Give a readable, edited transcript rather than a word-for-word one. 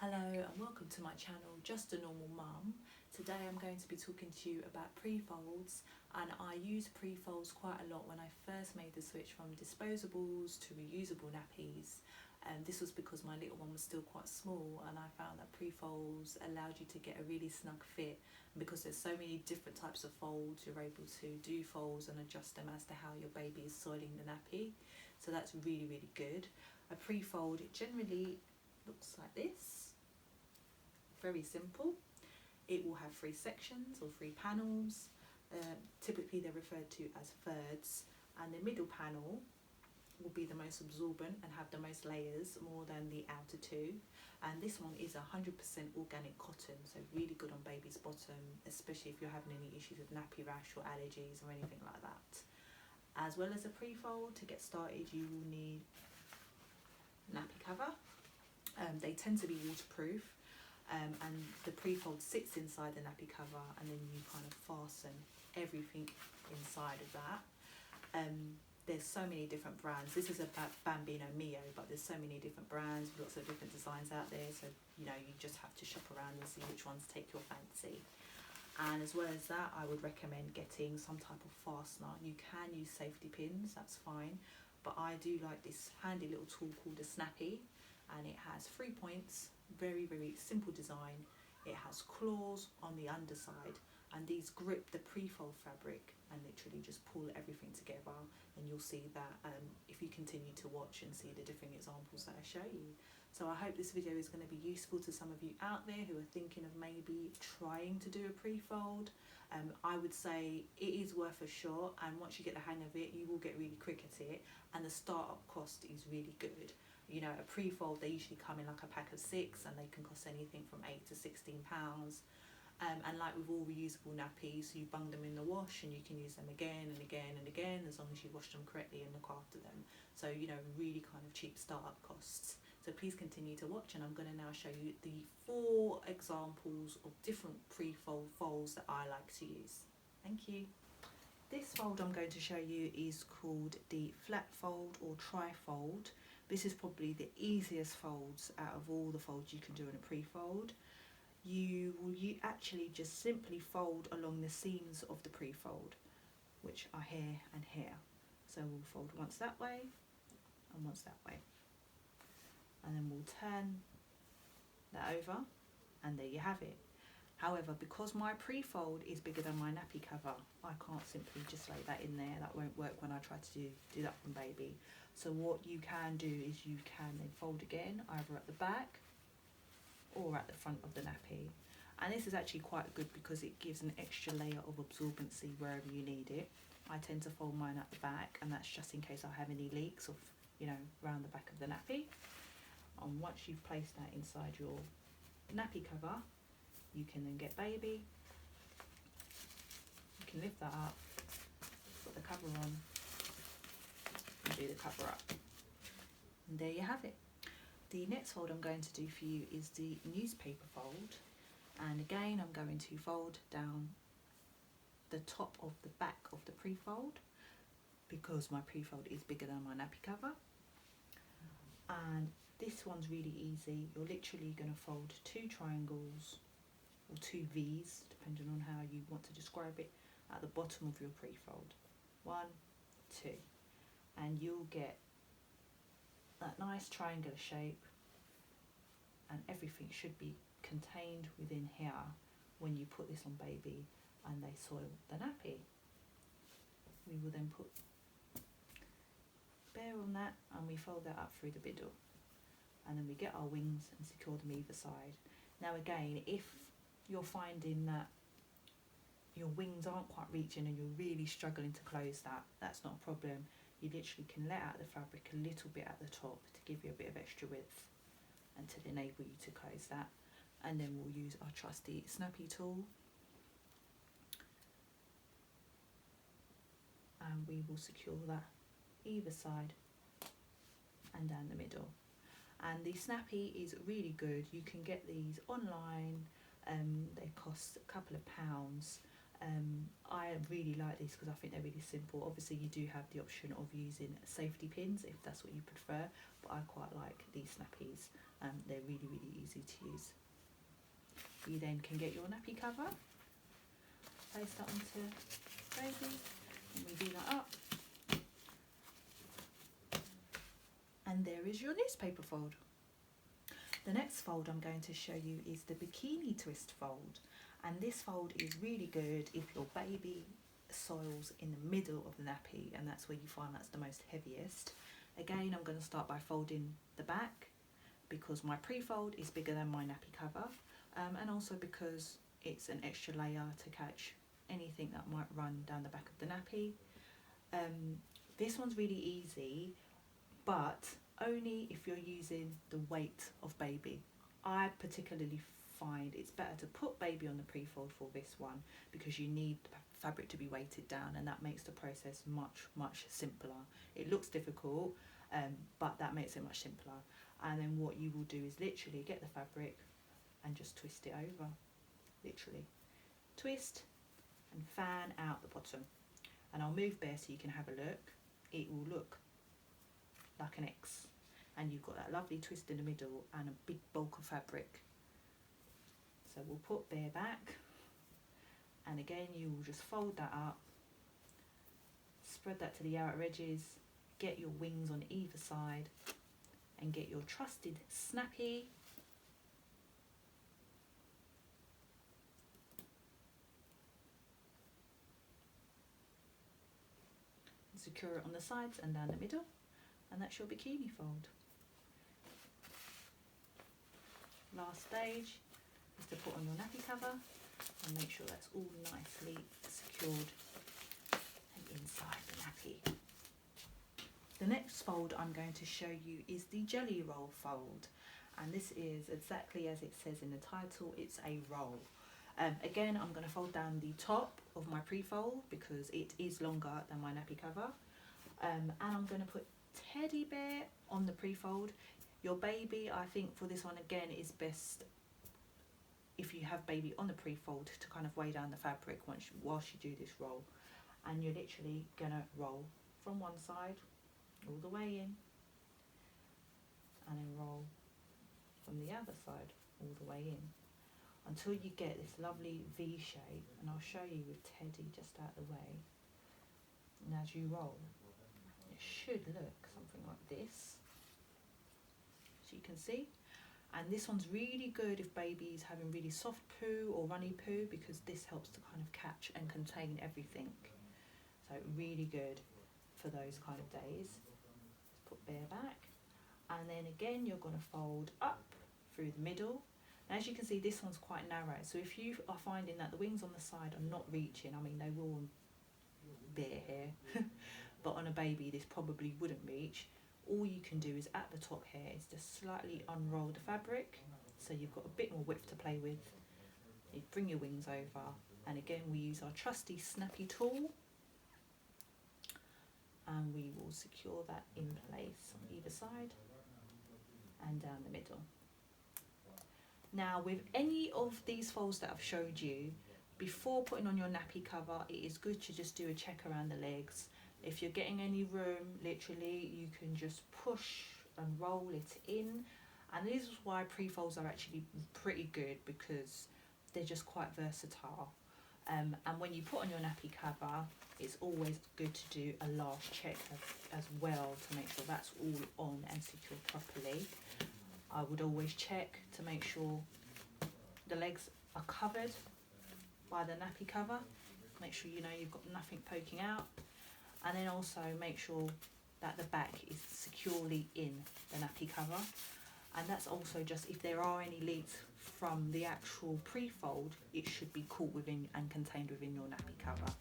Hello and welcome to my channel, Just a Normal Mum. Today I'm going to be talking to you about pre-folds, and I use pre-folds quite a lot when I first made the switch from disposables to reusable nappies. This was because my little one was still quite small, and I found that pre-folds allowed you to get a really snug fit. And because there's so many different types of folds, you're able to do folds and adjust them as to how your baby is soiling the nappy. So that's really, really good. A pre-fold generally looks like this. Very simple. It will have 3 sections or 3 panels. Typically they're referred to as thirds, and the middle panel will be the most absorbent and have the most layers, more than the outer 2. And this one is 100% organic cotton, so really good on baby's bottom, especially if you're having any issues with nappy rash or allergies or anything like that. As well as a pre-fold, to get started you will need nappy cover. They tend to be waterproof. And the pre-fold sits inside the nappy cover, and then you kind of fasten everything inside of that. There's so many different brands. This is about Bambino Mio, but there's so many different brands, lots of different designs out there, so you just have to shop around and see which ones take your fancy. And as well as that, I would recommend getting some type of fastener. You can use safety pins, that's fine, but I do like this handy little tool called a snappy, and it has 3 points. Very, very simple design. It has claws on the underside, and these grip the pre-fold fabric and literally just pull everything together. And you'll see that if you continue to watch and see the different examples that I show you. So I hope this video is going to be useful to some of you out there who are thinking of maybe trying to do a pre-fold. I would say it is worth a shot, and once you get the hang of it you will get really quick at it, and the start-up cost is really good. A pre-fold, they usually come in like a pack of 6, and they can cost anything from £8 to £16. And like with all reusable nappies, you bung them in the wash and you can use them again and again and again, as long as you wash them correctly and look after them. So really kind of cheap start-up costs. So please continue to watch, and I'm going to now show you the 4 examples of different pre-fold folds that I like to use. Thank you. This fold I'm going to show you is called the flat fold or tri-fold. This is probably the easiest folds out of all the folds you can do in a pre-fold. You will actually just simply fold along the seams of the pre-fold, which are here and here. So we'll fold once that way and once that way. And then we'll turn that over, and there you have it. However, because my pre-fold is bigger than my nappy cover, I can't simply just lay that in there. That won't work when I try to do that from baby. So what you can do is you can then fold again, either at the back or at the front of the nappy. And this is actually quite good because it gives an extra layer of absorbency wherever you need it. I tend to fold mine at the back, and that's just in case I have any leaks of, around the back of the nappy. And once you've placed that inside your nappy cover, you can then get baby. You can lift that up, put the cover on, and do the cover up. And there you have it. The next fold I'm going to do for you is the newspaper fold. And again, I'm going to fold down the top of the back of the pre-fold, because my pre-fold is bigger than my nappy cover. And this one's really easy. You're literally going to fold 2 triangles or 2 V's, depending on how you want to describe it, at the bottom of your pre-fold. 1, 2, and you'll get that nice triangular shape, and everything should be contained within here when you put this on baby and they soil the nappy. We will then put bear on that, and we fold that up through the middle, and then we get our wings and secure them either side. Now again, if you're finding that your wings aren't quite reaching and you're really struggling to close that, that's not a problem. You literally can let out the fabric a little bit at the top to give you a bit of extra width and to enable you to close that. And then we'll use our trusty snappy tool, and we will secure that either side and down the middle. And the snappy is really good. You can get these online. They cost a couple of pounds. I really like these because I think they're really simple. Obviously you do have the option of using safety pins if that's what you prefer, but I quite like these snappies. They're really, really easy to use. You then can get your nappy cover, place that onto baby, and we do that up. And there is your newspaper fold. The next fold I'm going to show you is the bikini twist fold. And this fold is really good if your baby soils in the middle of the nappy, and that's where you find that's the most heaviest. Again, I'm going to start by folding the back because my pre-fold is bigger than my nappy cover, and also because it's an extra layer to catch anything that might run down the back of the nappy. This one's really easy, but only if you're using the weight of baby. I particularly find it's better to put baby on the pre-fold for this one because you need the fabric to be weighted down, and that makes the process much simpler. It looks difficult, but that makes it much simpler. And then what you will do is literally get the fabric and just twist it over. Literally twist and fan out the bottom, and I'll move bare so you can have a look. It will look like an X, and you've got that lovely twist in the middle and a big bulk of fabric. So we'll put bare back, and again you will just fold that up, spread that to the outer edges, get your wings on either side, and get your trusted snappy. Secure it on the sides and down the middle, and that's your bikini fold. Last stage is to put on your nappy cover and make sure that's all nicely secured and inside the nappy. The next fold I'm going to show you is the jelly roll fold, and this is exactly as it says in the title, it's a roll. Again, I'm going to fold down the top of my pre-fold because it is longer than my nappy cover, and I'm going to put teddy bear on the pre-fold. Your baby, I think for this one again, is best if you have baby on the pre-fold to kind of weigh down the fabric whilst you do this roll. And you're literally going to roll from one side all the way in, and then roll from the other side all the way in until you get this lovely V shape, and I'll show you with Teddy just out the way. And as you roll, it should look something like this, as you can see. And this one's really good if baby's having really soft poo or runny poo, because this helps to kind of catch and contain everything. So really good for those kind of days. Let's put bare back, and then again you're going to fold up through the middle. And as you can see, this one's quite narrow, so if you are finding that the wings on the side are not reaching, I mean they will on bare hair, but on a baby this probably wouldn't reach. All you can do is at the top here is just slightly unroll the fabric, so you've got a bit more width to play with. You bring your wings over, and again we use our trusty snappy tool, and we will secure that in place on either side and down the middle. Now with any of these folds that I've showed you, before putting on your nappy cover, it is good to just do a check around the legs. If you're getting any room, literally you can just push and roll it in. And this is why pre-folds are actually pretty good, because they're just quite versatile. And when you put on your nappy cover, it's always good to do a last check as well to make sure that's all on and secured properly. I would always check to make sure the legs are covered by the nappy cover. Make sure you know you've got nothing poking out, and then also make sure that the back is securely in the nappy cover. And that's also just if there are any leaks from the actual pre-fold, it should be caught within and contained within your nappy cover.